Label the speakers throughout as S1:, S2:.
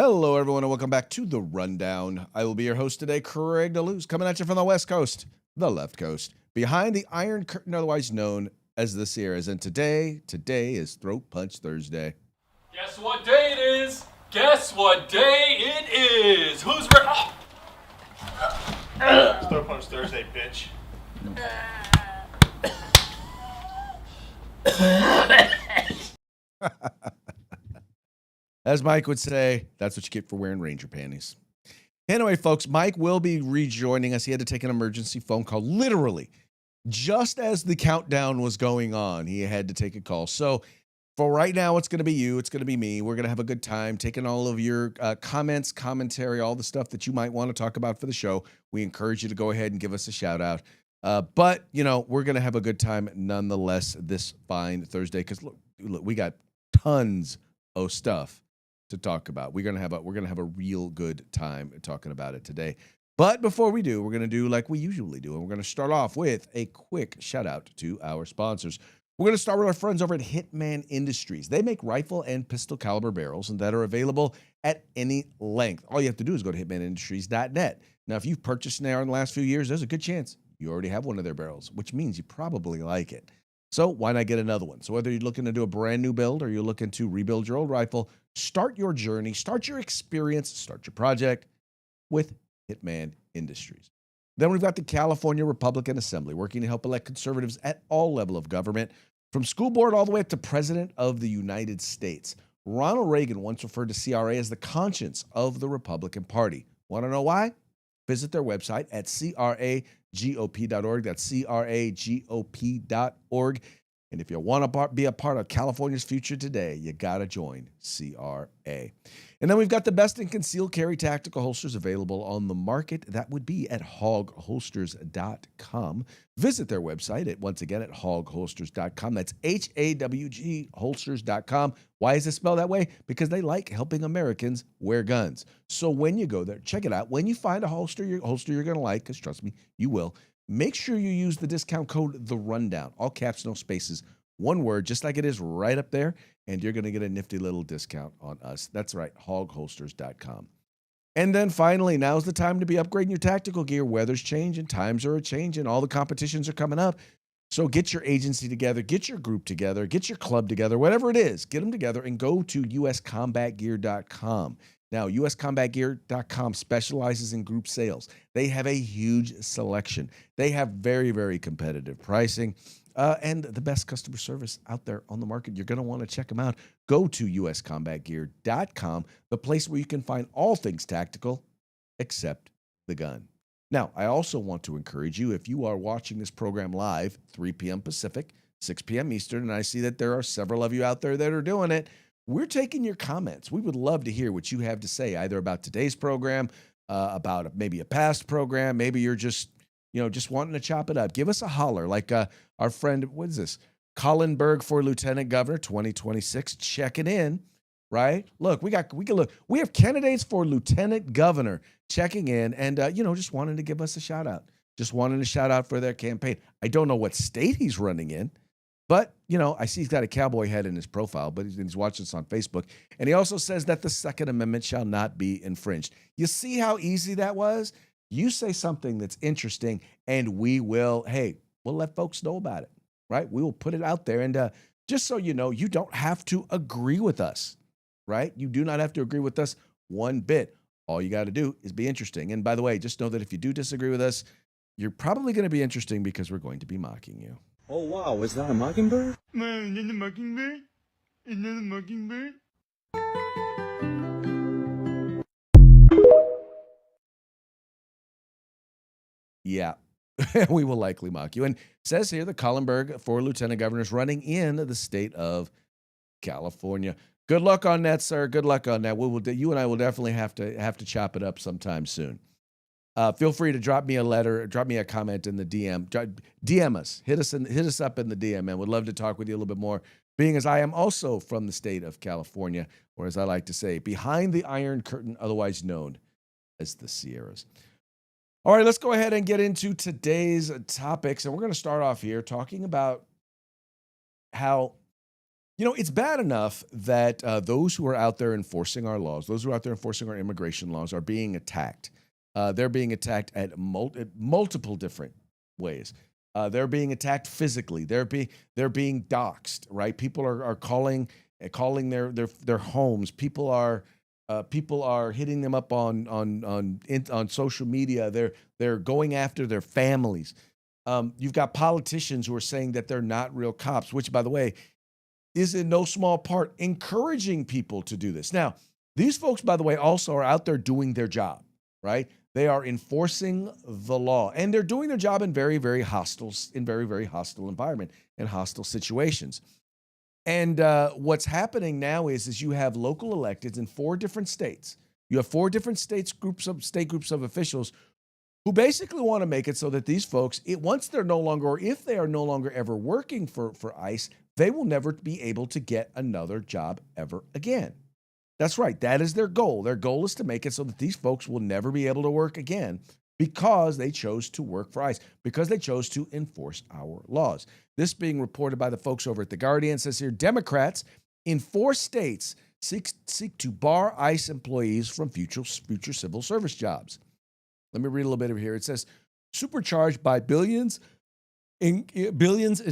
S1: Hello, everyone, and welcome back to The Rundown. I will be your host today, Craig DeLuz, coming at you from the West Coast, the left coast, behind the Iron Curtain, otherwise known as the Sierras. And today is Throat Punch Thursday.
S2: Guess what day it is? Guess what day it is? Who's ready?
S3: It's Throat Punch Thursday, bitch.
S1: As Mike would say, that's what you get for wearing Ranger panties. Anyway, folks, Mike will be rejoining us. He had to take an emergency phone call, literally, just as the countdown was going on. He had to take a call. So for right now, it's going to be you. It's going to be me. We're going to have a good time taking all of your comments, commentary, all the stuff that you might want to talk about for the show. We encourage you to go ahead and give us a shout out. But, you know, we're going to have a good time nonetheless this fine Thursday because, look, we got tons of stuff to talk about. We're gonna have a real good time talking about it today. But before we do, we're gonna do like we usually do, and we're gonna start off with a quick shout out to our sponsors. We're gonna start with our friends over at Hitman Industries. They make rifle and pistol caliber barrels and that are available at any length. All you have to do is go to hitmanindustries.net. Now, if you've purchased an AR in the last few years, there's a good chance you already have one of their barrels, which means you probably like it. So why not get another one? So whether you're looking to do a brand new build or you're looking to rebuild your old rifle, start your journey, start your experience, start your project with Hitman Industries. Then we've got the California Republican Assembly working to help elect conservatives at all levels of government, from school board all the way up to President of the United States. Ronald Reagan once referred to CRA as the conscience of the Republican Party. Want to know why? Visit their website at cragop.org. That's cragop.org. And if you want to be a part of California's future today, you got to join CRA. And then we've got the best in concealed carry tactical holsters available on the market. That would be at hogholsters.com. Visit their website once again at hogholsters.com. That's HAWG holsters.com. Why is it spelled that way? Because they like helping Americans wear guns. So when you go there, check it out. When you find a holster you're going to like, because trust me, you will, make sure you use the discount code The Rundown. All caps, no spaces, one word, just like it is right up there, and you're going to get a nifty little discount on us. That's right, hogholsters.com. And then finally, now's the time to be upgrading your tactical gear. Weather's changing, times are changing, all the competitions are coming up. So get your agency together, get your group together, get your club together, whatever it is, get them together and go to uscombatgear.com. Now, uscombatgear.com specializes in group sales. They have a huge selection. They have very, very competitive pricing and the best customer service out there on the market. You're going to want to check them out. Go to uscombatgear.com, the place where you can find all things tactical except the gun. Now, I also want to encourage you, if you are watching this program live, 3 p.m. Pacific, 6 p.m. Eastern, and I see that there are several of you out there that are doing it, we're taking your comments. We would love to hear what you have to say, either about today's program, about maybe a past program. Maybe you're just wanting to chop it up. Give us a holler, like our friend, what is this? Colin Berg for Lieutenant Governor 2026, checking in, right? Look, we have candidates for Lieutenant Governor checking in, and just wanting to give us a shout out. Just wanting a shout out for their campaign. I don't know what state he's running in. But, I see he's got a cowboy hat in his profile, but he's watching this on Facebook. And he also says that the Second Amendment shall not be infringed. You see how easy that was? You say something that's interesting, and we'll let folks know about it, right? We will put it out there. And just so you know, you don't have to agree with us, right? You do not have to agree with us one bit. All you got to do is be interesting. And by the way, just know that if you do disagree with us, you're probably going to be interesting because we're going to be mocking you.
S4: Oh, wow. Is that a mockingbird?
S3: Man, is that a mockingbird? Is that a mockingbird?
S1: Yeah, we will likely mock you. And it says here that Colin Berg for Lieutenant Governor is running in the state of California. Good luck on that, sir. Good luck on that. You and I will definitely have to chop it up sometime soon. Feel free to drop me a letter, drop me a comment in the DM. DM us. Hit us up in the DM, man. Would love to talk with you a little bit more, being as I am also from the state of California, or as I like to say, behind the Iron Curtain, otherwise known as the Sierras. All right, let's go ahead and get into today's topics. And we're going to start off here talking about how, It's bad enough that those who are out there enforcing our laws, those who are out there enforcing our immigration laws, are being attacked. They're being attacked at multiple different ways. They're being attacked physically. They're being doxxed. Right? People are calling their homes. People are hitting them up on social media. They're going after their families. You've got politicians who are saying that they're not real cops, which, by the way, is in no small part encouraging people to do this. Now, these folks, by the way, also are out there doing their job, right? They are enforcing the law, and they're doing their job in very, very hostile environment and hostile situations. And what's happening now is you have local electeds in 4 different states. You have 4 different state groups of officials who basically want to make it so that these folks, once they're no longer, or if they are no longer ever working for ICE, they will never be able to get another job ever again. That's right. That is their goal. Their goal is to make it so that these folks will never be able to work again because they chose to work for ICE, because they chose to enforce our laws. This being reported by the folks over at The Guardian says here, Democrats in 4 states seek to bar ICE employees from future civil service jobs. Let me read a little bit of here. It says, supercharged by billions in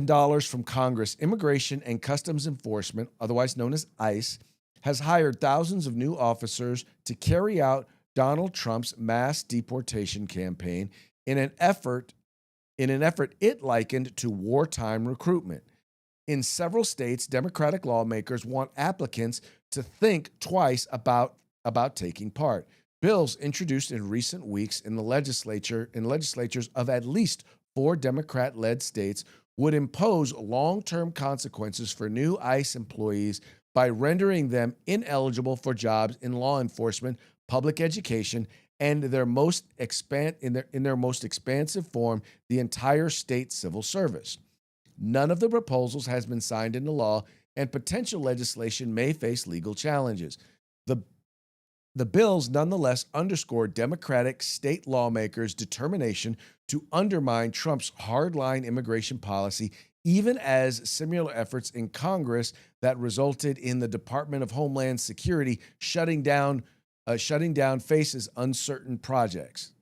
S1: dollars from Congress, Immigration and Customs Enforcement, otherwise known as ICE, has hired thousands of new officers to carry out Donald Trump's mass deportation campaign in an effort it likened to wartime recruitment. In several states, Democratic lawmakers want applicants to think twice about taking part. Bills introduced in recent weeks in legislatures of at least 4 Democrat-led states would impose long-term consequences for new ICE employees by rendering them ineligible for jobs in law enforcement, public education, and in their most expansive form, the entire state civil service. None of the proposals has been signed into law, and potential legislation may face legal challenges. The bills nonetheless underscore Democratic state lawmakers' determination to undermine Trump's hardline immigration policy, even as similar efforts in Congress that resulted in the Department of Homeland Security shutting down faces uncertain prospects.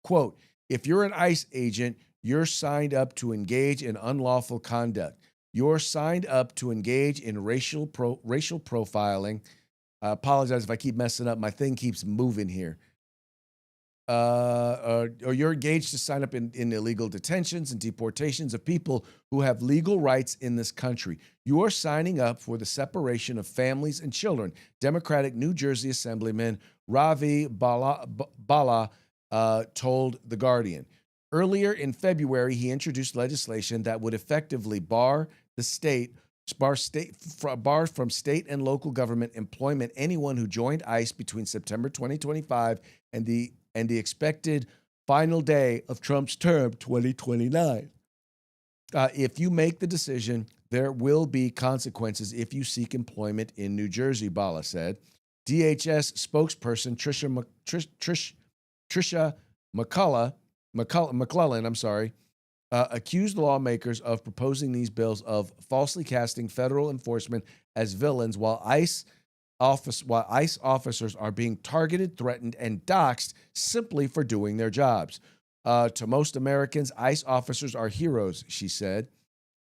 S1: Quote, if you're an ICE agent, you're signed up to engage in unlawful conduct. You're signed up to engage in racial profiling. I apologize if I keep messing up. My thing keeps moving here. Or you're engaged to sign up in illegal detentions and deportations of people who have legal rights in this country. You are signing up for the separation of families and children. Democratic New Jersey Assemblyman Ravi Bala told The Guardian. Earlier in February, he introduced legislation that would effectively bar from state and local government employment anyone who joined ICE between September 2025 and the expected final day of Trump's term, 2029. If you make the decision, there will be consequences if you seek employment in New Jersey, Bala said. DHS spokesperson Tricia McClellan, accused lawmakers of proposing these bills of falsely casting federal enforcement as villains while ICE officers are being targeted, threatened, and doxxed simply for doing their jobs. To most Americans, ICE officers are heroes, she said.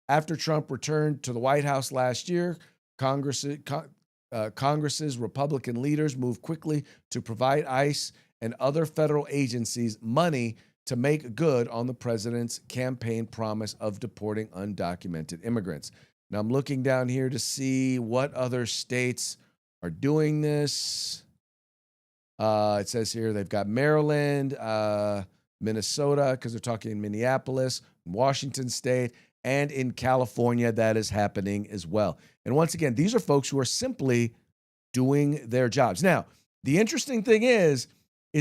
S1: After Trump returned to the White House last year, Congress's Republican leaders moved quickly to provide ICE and other federal agencies money to make good on the president's campaign promise of deporting undocumented immigrants. Now, I'm looking down here to see what other states are doing this. It says here they've got Maryland, Minnesota, because they're talking in Minneapolis, Washington State, and in California that is happening as well. And once again, these are folks who are simply doing their jobs. Now, the interesting thing is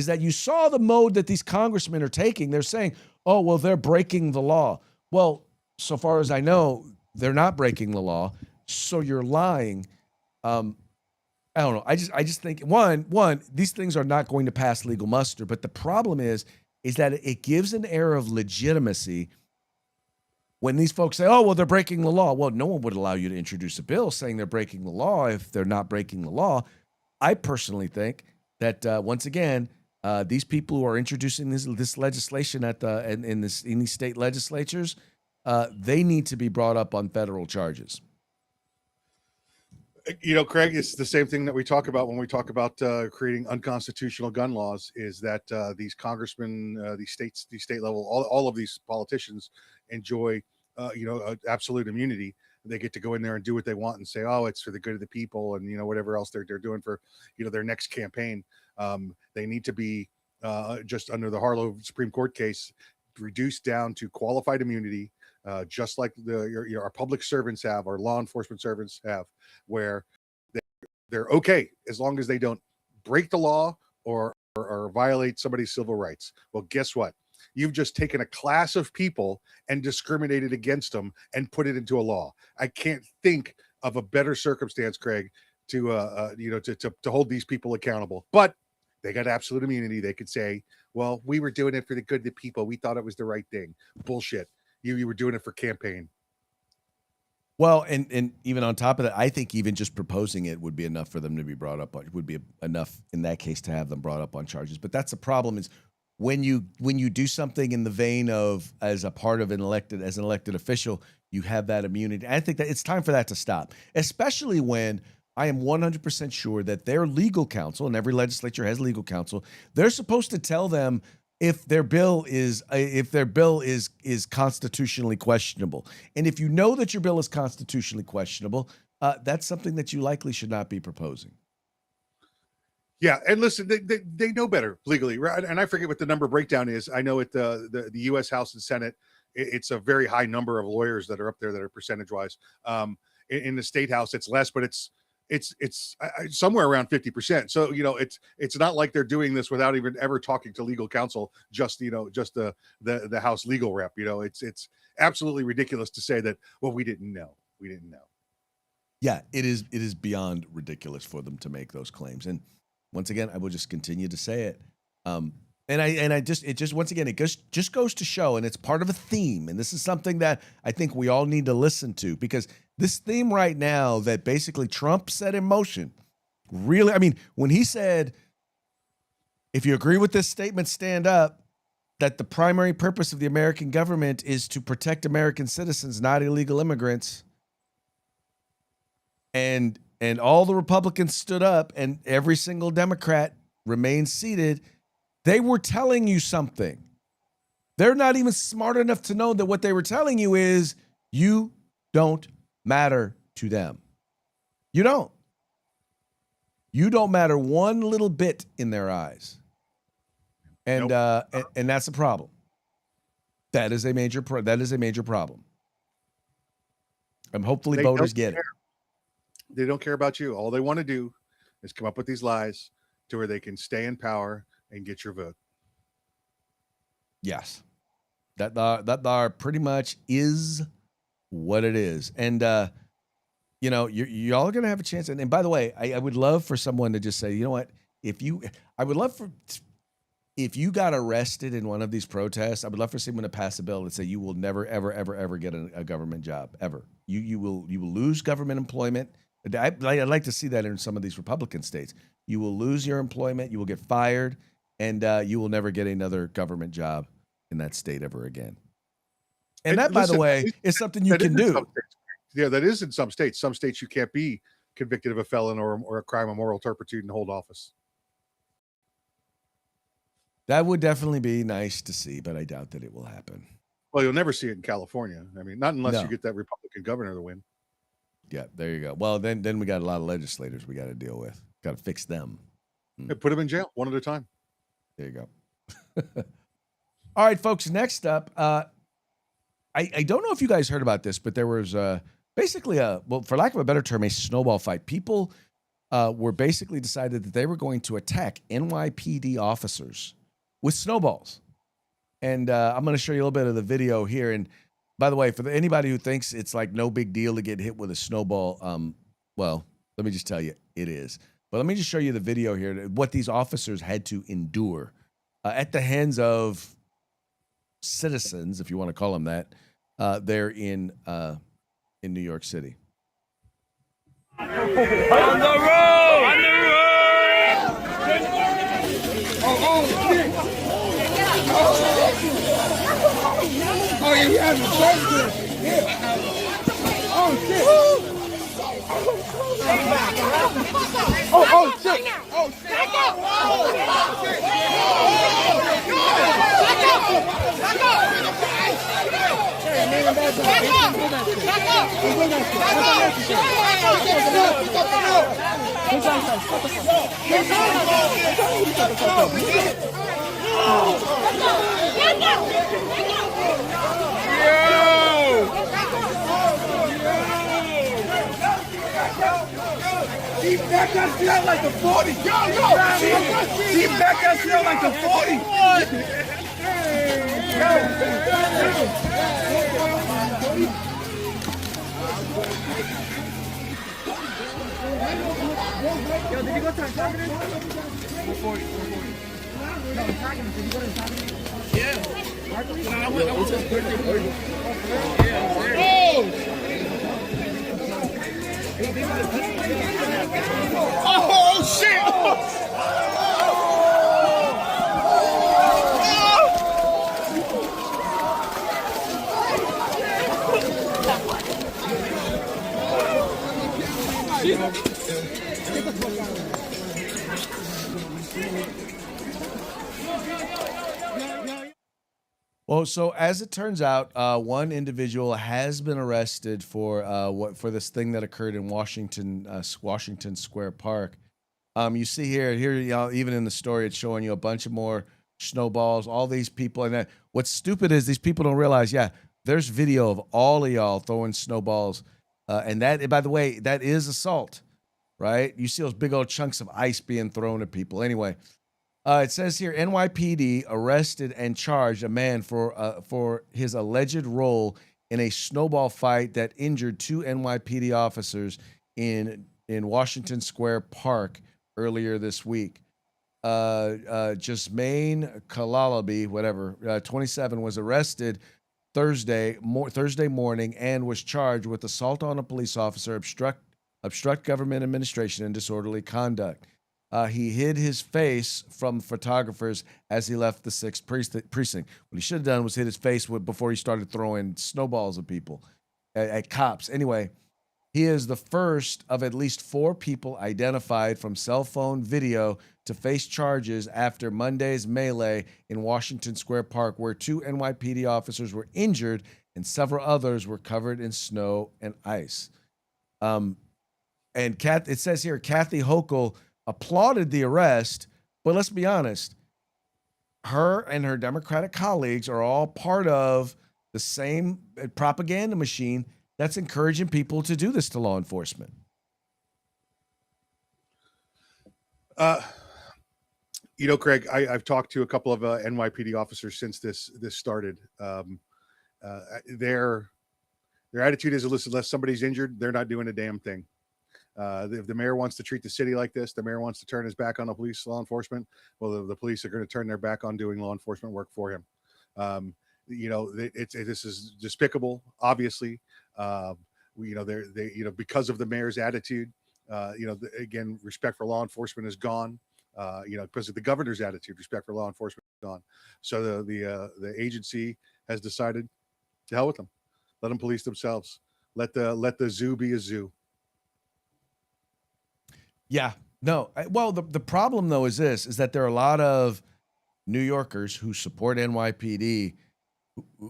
S1: that you saw the mode that these congressmen are taking. They're saying, oh, well, they're breaking the law. Well, so far as I know, they're not breaking the law. So you're lying. I don't know. I just think one, these things are not going to pass legal muster. But the problem is that it gives an air of legitimacy when these folks say, oh, well, they're breaking the law. Well, no one would allow you to introduce a bill saying they're breaking the law if they're not breaking the law. I personally think that once again, these people who are introducing this legislation in these state legislatures, they need to be brought up on federal charges.
S5: Craig, it's the same thing that we talk about when we talk about creating unconstitutional gun laws. Is that these congressmen, these state level, all of these politicians enjoy, absolute immunity. They get to go in there and do what they want and say, "Oh, it's for the good of the people," and whatever else they're doing for their next campaign. They need to be just under the Harlow Supreme Court case reduced down to qualified immunity, just like our public servants have, our law enforcement servants have, where they're okay as long as they don't break the law or violate somebody's civil rights. Well, guess what? You've just taken a class of people and discriminated against them and put it into a law. I can't think of a better circumstance, Craig, to hold these people accountable. But they got absolute immunity. They could say, well, we were doing it for the good of the people. We thought it was the right thing. Bullshit. You were doing it for campaign.
S1: Well, and even on top of that, I think even just proposing it would be enough for them to be brought up on. It would be enough in that case to have them brought up on charges. But that's the problem is when you do something in the vein of as a part of an elected official, you have that immunity. I think that it's time for that to stop, especially when I am 100% sure that their legal counsel, and every legislature has legal counsel, they're supposed to tell them if their bill is constitutionally questionable. And if you know that your bill is constitutionally questionable, that's something that you likely should not be proposing.
S5: Yeah, and listen, they know better legally, right? And I forget what the number breakdown is. I know at the U.S. House and Senate, it's a very high number of lawyers that are up there that are percentage wise. In the state house, it's less, but it's somewhere around 50%. So it's not like they're doing this without even ever talking to legal counsel. Just the House legal rep. It's absolutely ridiculous to say that. Well, we didn't know.
S1: Yeah, it is beyond ridiculous for them to make those claims. And once again, I will just continue to say it. It just goes to show, and it's part of a theme. And this is something that I think we all need to listen to, because this theme right now that basically Trump set in motion, really, I mean, when he said, if you agree with this statement, stand up, that the primary purpose of the American government is to protect American citizens, not illegal immigrants. And all the Republicans stood up and every single Democrat remained seated. They were telling you something. They're not even smart enough to know that what they were telling you is you don't matter to them. You don't. You don't matter one little bit in their eyes. And and that's a problem. That is a major problem. And hopefully voters get it.
S5: They don't care about you. All they want to do is come up with these lies to where they can stay in power and get your vote.
S1: Yes. That pretty much is what it is. And, y'all are going to have a chance. And by the way, I would love for someone to just say, you know what, if you got arrested in one of these protests, I would love for someone to pass a bill that say you will never, ever, ever, ever get a government job, ever. You will lose government employment. I'd like to see that in some of these Republican states. You will lose your employment. You will get fired, and you will never get another government job in that state ever again. And that, by the way, is something you can do.
S5: Yeah, that is in some states. Some states you can't be convicted of a felon or a crime of moral turpitude and hold office.
S1: That would definitely be nice to see, but I doubt that it will happen.
S5: Well, you'll never see it in California. I mean, not unless you get that Republican governor to win.
S1: Yeah, there you go. Well, then we got a lot of legislators we got to deal with. Got to fix them.
S5: Hey, put them in jail one at a time.
S1: There you go. All right, folks. Next up, I don't know if you guys heard about this, but there was basically for lack of a better term, a snowball fight. People were basically decided that they were going to attack NYPD officers with snowballs. And I'm going to show you a little bit of the video here. And by the way, for anybody who thinks it's like no big deal to get hit with a snowball, well, let me just tell you, it is. But let me just show you the video here, what these officers had to endure at the hands of citizens, if you want to call them that, there in New York City.
S3: On the road! On the road! Oh, shit! Oh, yeah, he has a president. Yeah. Oh, shit! Oh, shit! Oh, shit! He back that shit out like the 40. He back that shit out like the 40. Yo, did you go to the target? 440. No, target. Did you go to the target? Yeah. I went to his birthday. Oh, shit!
S1: Well, so as it turns out, one individual has been arrested for for this thing that occurred in Washington Square Park. You see here, you know, even in the story, it's showing you a bunch of more snowballs, all these people, and what's stupid is these people don't realize, yeah, there's video of all of y'all throwing snowballs, and that, by the way, that is assault, right? You see those big old chunks of ice being thrown at people. Anyway. It says here, NYPD arrested and charged a man for his alleged role in a snowball fight that injured two NYPD officers in Washington Square Park earlier this week. Jasmine Kalalabi, whatever, 27, was arrested Thursday morning and was charged with assault on a police officer, obstruct government administration, and disorderly conduct. He hid his face from photographers as he left the 6th precinct. What he should have done was hid his face before he started throwing snowballs at people, at cops. Anyway, he is the first of at least 4 people identified from cell phone video to face charges after Monday's melee in Washington Square Park, where 2 NYPD officers were injured and several others were covered in snow and ice. And it says here, Kathy Hochul applauded the arrest, but let's be honest, her and her Democratic colleagues are all part of the same propaganda machine that's encouraging people to do this to law enforcement.
S5: You know, Craig, I've talked to a couple of NYPD officers since this started. Their attitude is, unless somebody's injured, they're not doing a damn thing. If the mayor wants to treat the city like this, the mayor wants to turn his back on the police, law enforcement. Well, the police are going to turn their back on doing law enforcement work for him. You know, this is despicable. Obviously, you know, because of the mayor's attitude. You know, again, respect for law enforcement is gone. You know, because of the governor's attitude, respect for law enforcement is gone. So the agency has decided to hell with them. Let them police themselves. Let the zoo be a zoo.
S1: Yeah, no. Well, the problem though is that there are a lot of New Yorkers who support NYPD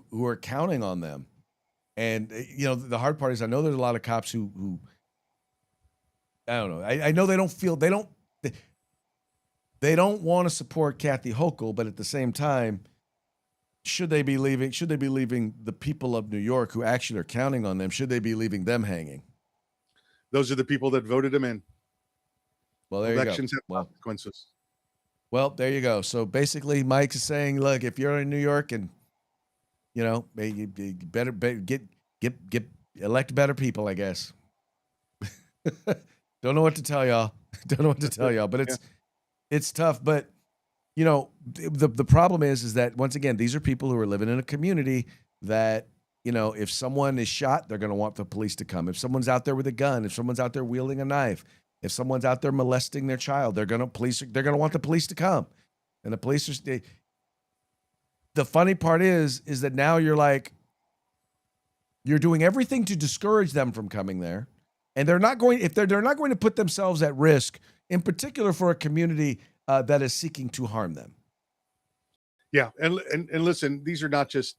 S1: who are counting on them. And you know, the hard part is I know there's a lot of cops who I don't know. I know they don't want to support Kathy Hochul, but at the same time, should they be leaving the people of New York who actually are counting on them, should they be leaving them hanging?
S5: Those are the people that voted him in.
S1: Well, there
S5: Elections
S1: you go.
S5: have consequences.
S1: Well, there you go. So basically, Mike is saying, look, if you're in New York and, you know, you better get elect better people, I guess. Don't know what to tell y'all. But it's tough. But, you know, the problem is that, once again, these are people who are living in a community that, if someone is shot, they're going to want the police to come. If someone's out there with a gun, if someone's out there wielding a knife, if someone's out there molesting their child, they're going to want the police to come. And the police the funny part is that now you're doing everything to discourage them from coming there. And they're not going to put themselves at risk, in particular for a community that is seeking to harm them.
S5: Yeah. And listen, these are not just,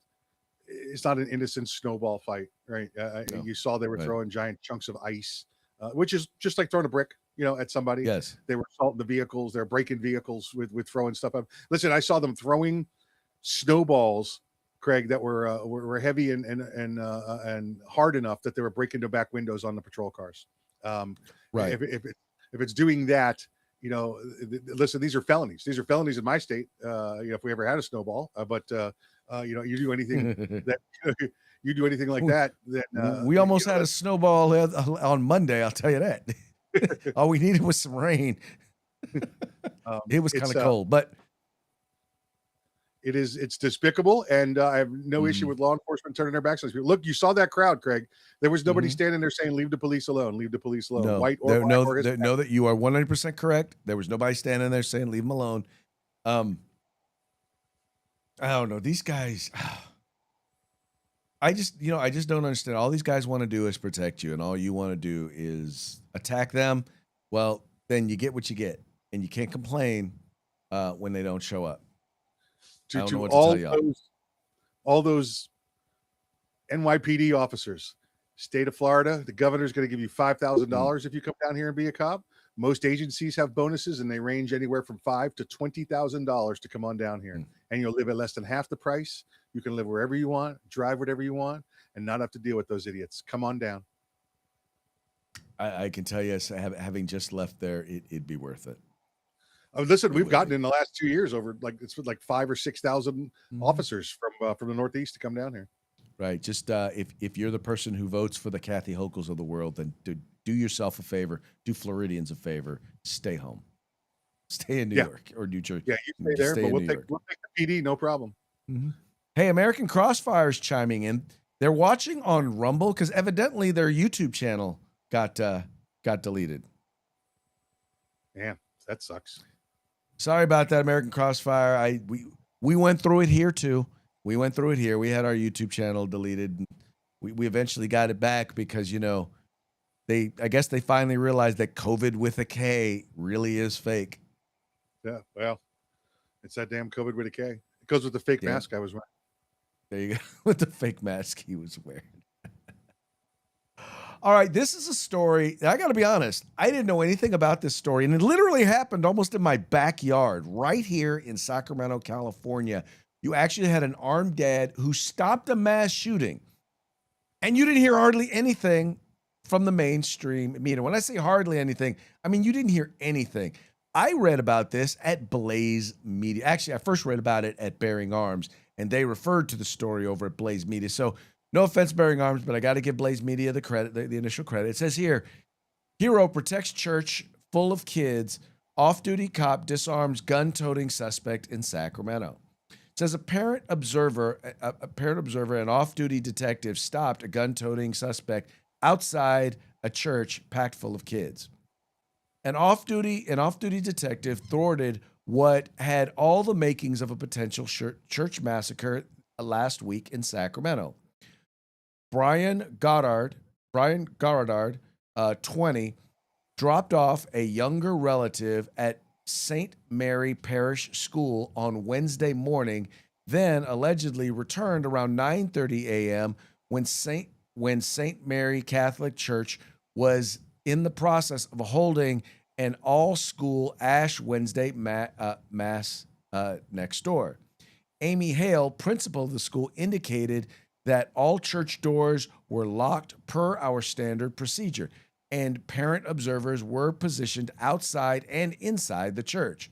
S5: it's not an innocent snowball fight, right?
S1: No.
S5: You saw they were
S1: Right.
S5: throwing giant chunks of ice, which is just like throwing a brick, at somebody.
S1: Yes.
S5: They were assaulting the vehicles. They're breaking vehicles with throwing stuff up. Listen, I saw them throwing snowballs, Craig, that were heavy and hard enough that they were breaking the back windows on the patrol cars.
S1: Right.
S5: If it's doing that, listen, these are felonies. These are felonies in my state. If we ever had a snowball, but you do anything that you do anything like that, then
S1: we almost had a snowball on Monday. I'll tell you that. All we needed was some rain. It was kind of cold, but
S5: it's despicable, and I have no issue with law enforcement turning their backs on these people. Look, you saw that crowd, Craig. There was nobody standing there saying, "Leave the police alone. Leave the police alone."
S1: No,
S5: White or black
S1: no,
S5: or Hispanic.
S1: know that you are 100% correct. There was nobody standing there saying, "Leave them alone." I don't know. These guys, I just don't understand. All these guys want to do is protect you, and all you want to do is attack them. Well, then you get what you get, and you can't complain when they don't show up. I don't know what to tell you.
S5: All those NYPD officers, state of Florida, the governor's going to give you $5,000 if you come down here and be a cop. Most agencies have bonuses, and they range anywhere from $5,000 to $20,000 to come on down here. And you'll live at less than half the price. You can live wherever you want, drive whatever you want, and not have to deal with those idiots. Come on down.
S1: I can tell you, having just left there, it'd be worth it.
S5: Oh, listen, we've gotten in the last 2 years over it's 5,000 or 6,000 officers from the Northeast to come down here.
S1: Right. Just if you're the person who votes for the Kathy Hochul's of the world, then do yourself a favor, do Floridians a favor, stay home, stay in New York or New Jersey.
S5: Yeah, you stay there, but we'll take the PD, no problem.
S1: Hey, American Crossfire's chiming in. They're watching on Rumble because evidently their YouTube channel got deleted.
S5: Yeah, that sucks.
S1: Sorry about that, American Crossfire. We went through it here too. We went through it here. We had our YouTube channel deleted. We eventually got it back because I guess they finally realized that COVID with a K really is fake.
S5: Yeah, well, it's that damn COVID with a K. It goes with the fake mask I was wearing.
S1: There you go. With the fake mask he was wearing. All right, this is a story. I got to be honest. I didn't know anything about this story, and it literally happened almost in my backyard, right here in Sacramento, California. You actually had an armed dad who stopped a mass shooting, and you didn't hear hardly anything from the mainstream media. When I say hardly anything, I mean you didn't hear anything. I read about this at Blaze Media. Actually, I first read about it at Bearing Arms, and they referred to the story over at Blaze Media. So no offense, Bearing Arms, but I got to give Blaze Media the credit, the initial credit. It says here, hero protects church full of kids. Off-duty cop disarms gun-toting suspect in Sacramento. It says a parent observer and off-duty detective stopped a gun-toting suspect outside a church packed full of kids. An off-duty detective thwarted what had all the makings of a potential church massacre last week in Sacramento. Brian Goddard, 20, dropped off a younger relative at St. Mary Parish School on Wednesday morning, then allegedly returned around 9:30 a.m. when St. Mary Catholic Church was in the process of holding an all-school Ash Wednesday mass next door. Amy Hale, principal of the school, indicated that all church doors were locked per our standard procedure, and parent observers were positioned outside and inside the church.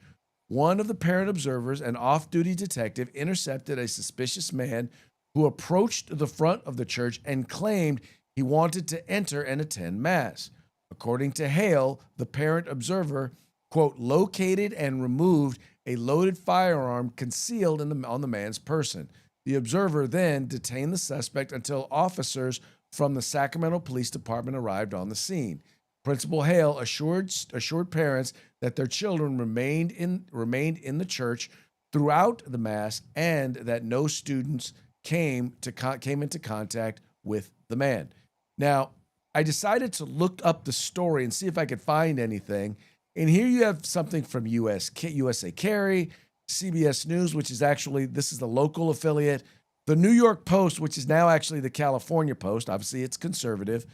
S1: One of the parent observers, an off-duty detective, intercepted a suspicious man who approached the front of the church and claimed he wanted to enter and attend Mass. According to Hale, the parent observer, quote, located and removed a loaded firearm concealed on the man's person. The observer then detained the suspect until officers from the Sacramento Police Department arrived on the scene. Principal Hale assured parents that their children remained in the church throughout the mass and that no students came into contact with the man. Now, I decided to look up the story and see if I could find anything. And here you have something from USA Carry, CBS News, which is actually, this is the local affiliate, the New York Post, which is now actually the California Post. Obviously, it's conservative.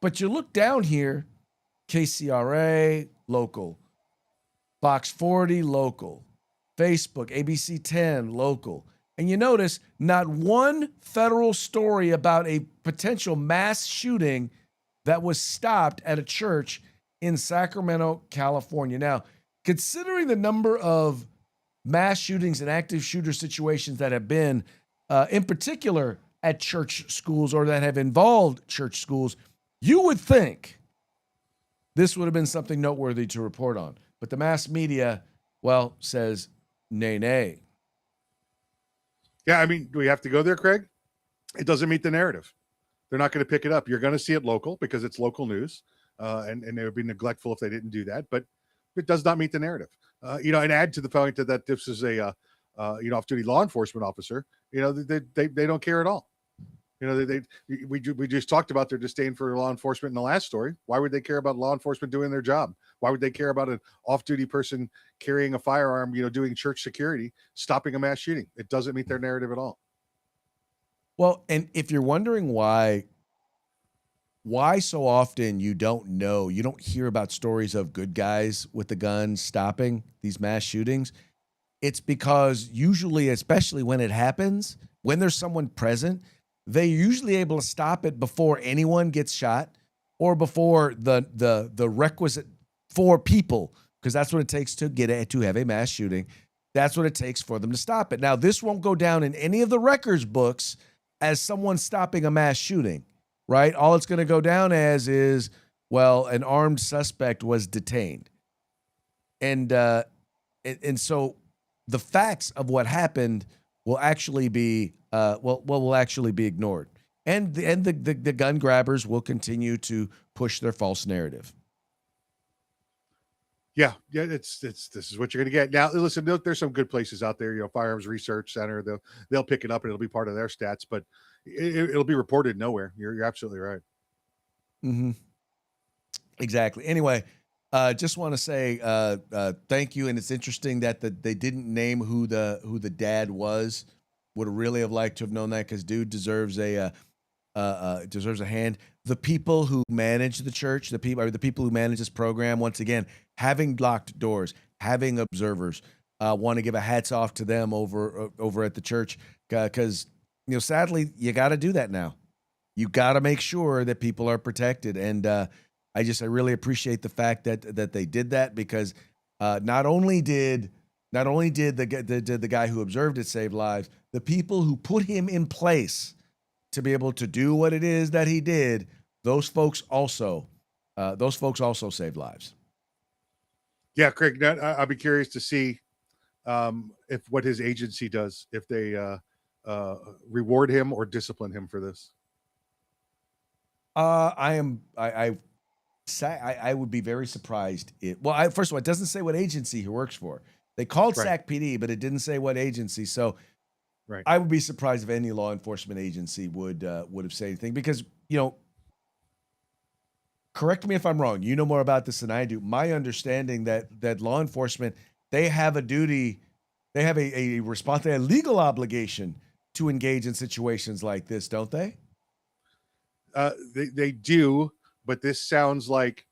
S1: But you look down here, KCRA, local. Fox 40, local. Facebook, ABC 10, local. And you notice not one federal story about a potential mass shooting that was stopped at a church in Sacramento, California. Now, considering the number of mass shootings and active shooter situations that have been, in particular at church schools or that have involved church schools, you would think this would have been something noteworthy to report on. But the mass media, well, says nay, nay.
S5: Yeah, I mean, do we have to go there, Craig? It doesn't meet the narrative. They're not going to pick it up. You're going to see it local because it's local news, and they would be neglectful if they didn't do that. But it does not meet the narrative. And add to the point that this is a off-duty law enforcement officer. They don't care at all. We just talked about their disdain for law enforcement in the last story. Why would they care about law enforcement doing their job? Why would they care about an off-duty person carrying a firearm, doing church security, stopping a mass shooting? It doesn't meet their narrative at all.
S1: Well, and if you're wondering why so often you don't hear about stories of good guys with the guns stopping these mass shootings, it's because usually, especially when it happens, when there's someone present, they're usually able to stop it before anyone gets shot or before the requisite 4 people, because that's what it takes to have a mass shooting. That's what it takes for them to stop it. Now, this won't go down in any of the records books as someone stopping a mass shooting, right? All it's going to go down as is, well, an armed suspect was detained. And so the facts of what happened will actually be ignored. And the gun grabbers will continue to push their false narrative.
S5: Yeah, this is what you're going to get. Now, listen, there's some good places out there, Firearms Research Center, they'll pick it up and it'll be part of their stats, but it'll be reported nowhere. You're absolutely right.
S1: Mm-hmm. Exactly. Anyway, just want to say thank you, and it's interesting that they didn't name who the dad was. Would really have liked to have known that, because dude deserves a hand. The people who manage the church, the people who manage this program, once again, having locked doors, having observers, want to give a hats off to them over at the church, because sadly you got to do that now. You got to make sure that people are protected, and I really appreciate the fact that they did that, because not only did the guy who observed it save lives, the people who put him in place to be able to do what it is that he did, those folks also saved lives.
S5: Yeah, Craig, I'd be curious to see if what his agency does, if they reward him or discipline him for this.
S1: I would be very surprised. First of all, it doesn't say what agency he works for. They called SAC PD, but it didn't say what agency. So
S5: right.
S1: I would be surprised if any law enforcement agency would have said anything, because, correct me if I'm wrong, you know more about this than I do. My understanding that law enforcement, they have a duty, they have a legal obligation to engage in situations like this, don't they?
S5: They do, but this sounds like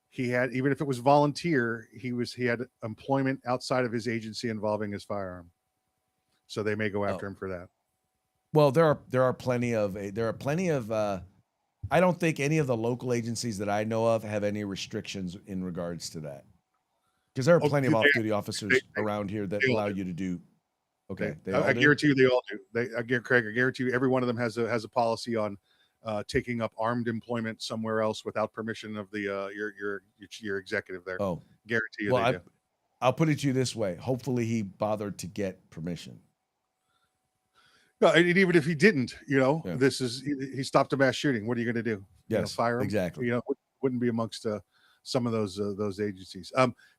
S5: he had, even if it was volunteer, he had employment outside of his agency involving his firearm. So they may go after him for that. Well,
S1: there are plenty of I don't think any of the local agencies that I know of have any restrictions in regards to that, because there are plenty of off-duty officers around here that allow you to do. Okay,
S5: I guarantee you they all do. Craig, I guarantee you every one of them has a policy on taking up armed employment somewhere else without permission of the your executive there.
S1: Oh,
S5: guarantee you.
S1: Well, I'll put it to you this way: hopefully, he bothered to get permission.
S5: No, and even if he didn't,
S1: Yeah.
S5: this is he stopped a mass shooting. What are you going to do?
S1: Yes,
S5: Fire him?
S1: exactly.
S5: Wouldn't be amongst some of those agencies.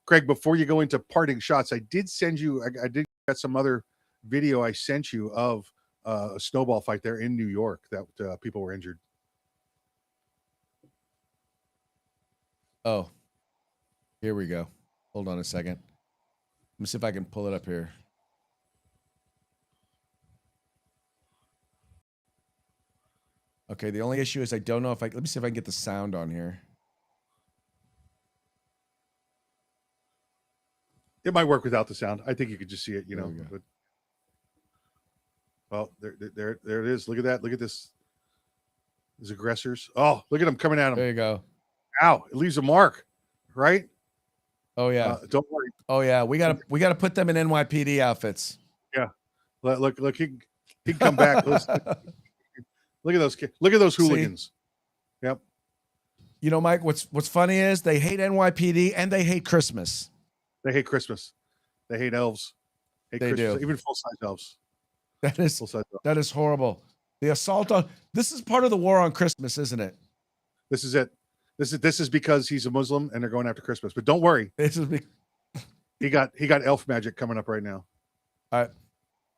S5: Craig, before you go into parting shots, I did send you. I did get some other video I sent you of a snowball fight there in New York that people were injured.
S1: Oh, here we go. Hold on a second. Let me see if I can pull it up here. Okay, the only issue is I don't know if let me see if I can get the sound on here.
S5: It might work without the sound. I think you could just see it,
S1: There we go.
S5: But, well, there it is. Look at that. Look at this. These aggressors. Oh, look at them coming at him.
S1: There you go.
S5: Ow! It leaves a mark, right?
S1: Oh yeah.
S5: Don't worry.
S1: Oh yeah. We gotta put them in NYPD outfits.
S5: Yeah. Look. He can come back. Look at those kids. Look at those hooligans. See? Yep.
S1: You know, Mike, what's funny is they hate NYPD and they hate Christmas.
S5: They hate Christmas. They hate elves.
S1: They
S5: Christmas,
S1: do.
S5: Even full-size elves.
S1: That is horrible. The assault on this is part of the war on Christmas, isn't it?
S5: This is it. This is because he's a Muslim and they're going after Christmas. But don't worry. He got elf magic coming up right now.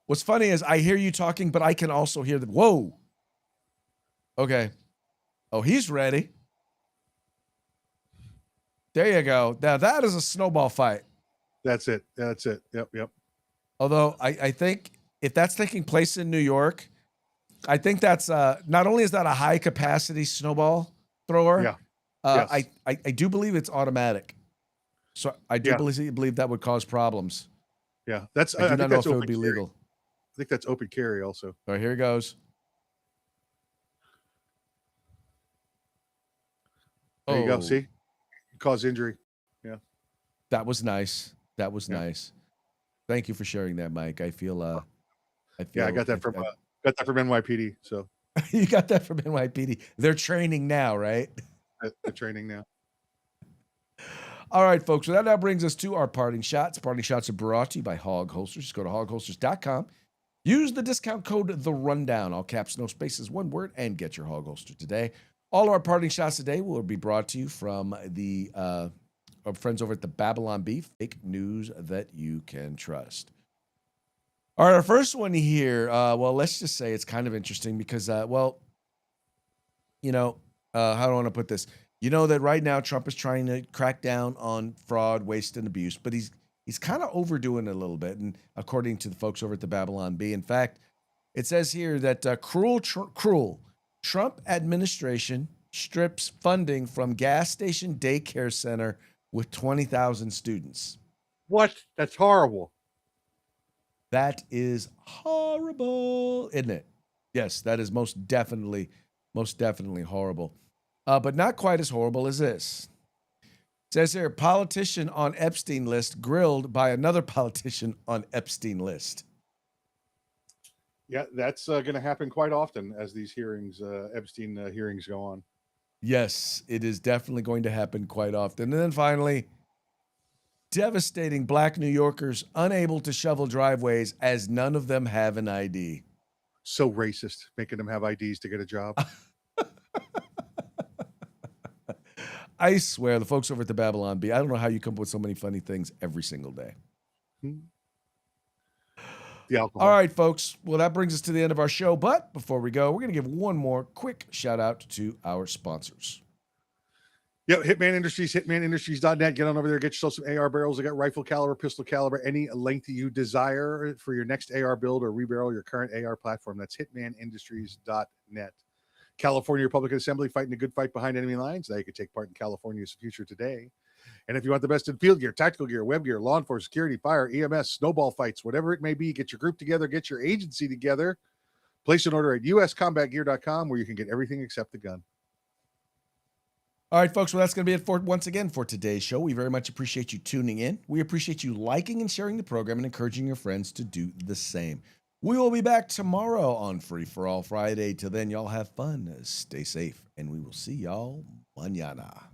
S1: What's funny is I hear you talking, but I can also hear the whoa. Okay. Oh, he's ready. There you go. Now that is a snowball fight.
S5: That's it. Yep.
S1: Although I think if that's taking place in New York, I think that's not only is that a high capacity snowball thrower.
S5: Yeah.
S1: Yes. I do believe it's automatic. So I do believe that would cause problems.
S5: Yeah.
S1: I do not know if it would be legal.
S5: I think that's open carry also.
S1: All right, here it goes.
S5: There you go. See? Cause injury. Yeah.
S1: That was nice. That was nice. Thank you for sharing that, Mike. I feel
S5: I got that from NYPD. So
S1: you got that from NYPD. They're training now, right?
S5: They're training now.
S1: All right, folks. So that now brings us to our parting shots. Parting shots are brought to you by Hog Holsters. Just go to hogholsters.com. Use the discount code The Rundown, all caps, no spaces, one word, and get your Hog Holster today. All of our parting shots today will be brought to you from the our friends over at the Babylon Bee, fake news that you can trust. All right, our first one here, well, let's just say it's kind of interesting because, how do I want to put this? You know that right now Trump is trying to crack down on fraud, waste, and abuse, but he's kind of overdoing it a little bit. And according to the folks over at the Babylon Bee, in fact, it says here that cruel Trump administration strips funding from gas station daycare center with 20,000 students.
S5: What? That's horrible.
S1: That is horrible, isn't it? Yes, that is most definitely horrible. But not quite as horrible as this. It says here, politician on Epstein list grilled by another politician on Epstein list.
S5: Yeah, that's going to happen quite often as these hearings, Epstein hearings go on.
S1: Yes, it is definitely going to happen quite often. And then finally, devastating Black New Yorkers unable to shovel driveways as none of them have an ID.
S5: So racist, making them have IDs to get a job.
S1: I swear, the folks over at the Babylon Bee, I don't know how you come up with so many funny things every single day.
S5: The alcohol.
S1: All right, folks. Well, that brings us to the end of our show. But before we go, we're going to give one more quick shout out to our sponsors.
S5: Yep, Hitman Industries, hitmanindustries.net. Get on over there, get yourself some AR barrels. They got rifle caliber, pistol caliber, any length you desire for your next AR build or rebarrel your current AR platform. That's hitmanindustries.net. California Republican Assembly fighting a good fight behind enemy lines. Now you can take part in California's future today. And if you want the best in field gear, tactical gear, web gear, law enforcement, security, fire, EMS, snowball fights, whatever it may be, get your group together, get your agency together. Place an order at uscombatgear.com where you can get everything except the gun.
S1: All right, folks. Well, that's going to be it once again for today's show. We very much appreciate you tuning in. We appreciate you liking and sharing the program and encouraging your friends to do the same. We will be back tomorrow on Free for All Friday. Till then, y'all have fun, stay safe, and we will see y'all mañana.